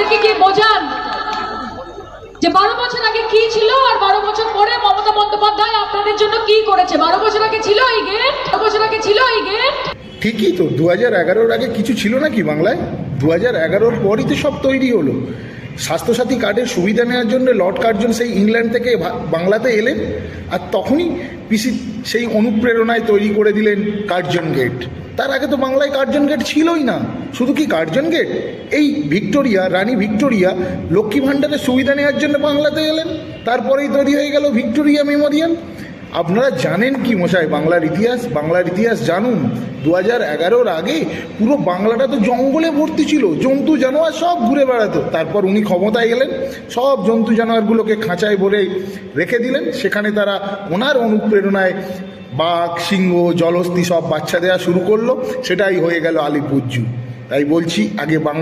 তাদেরকে গিয়ে বোঝান যে 12 বছর আগে কি ছিল আর 12 বছর পরে মমতা বন্দ্যোপাধ্যায় আপনাদের জন্য কি করেছে। 12 বছর আগে ছিল এই গেট, 12 বছর আগে ছিল এই গেট। ঠিকই তো, 2011-র আগে কিছু ছিল নাকি বাংলায়? 2011-র পরই তো সব তৈরি হলো। স্বাস্থ্যসাথী কার্ডের সুবিধা নেওয়ার জন্য লর্ড কার্জন সেই ইংল্যান্ড থেকে বাংলাতে এলেন, আর তখনই পিসি সেই অনুপ্রেরণায় তৈরি করে দিলেন কার্জন গেট। তার আগে তো বাংলায় কার্জন গেট ছিলই না। শুধু কি কার্জন গেট, এই ভিক্টোরিয়া, রানী ভিক্টোরিয়া লক্ষ্মী ভাণ্ডারের সুবিধা নেওয়ার জন্য বাংলাতে এলেন, তারপরেই তৈরি হয়ে গেল ভিক্টোরিয়া মেমোরিয়াল। আপনারা জানেন কি মশাই বাংলার ইতিহাস? বাংলার ইতিহাস জানুন। 2011-র আগে পুরো বাংলাটা তো জঙ্গলে ভর্তি ছিল, জন্তু জানোয়ার সব ঘুরে বেড়াতো। তারপর উনি ক্ষমতায় গেলেন, সব জন্তু জানোয়ারগুলোকে খাঁচায় ভরে রেখে দিলেন। সেখানে তারা ওনার অনুপ্রেরণায় বাঘ, সিংহ, জলহস্তী সব বাচ্চা দেওয়া শুরু করলো। সেটাই হয়ে গেল আলিপুর জু। তাই বলছি, আগে বাংলা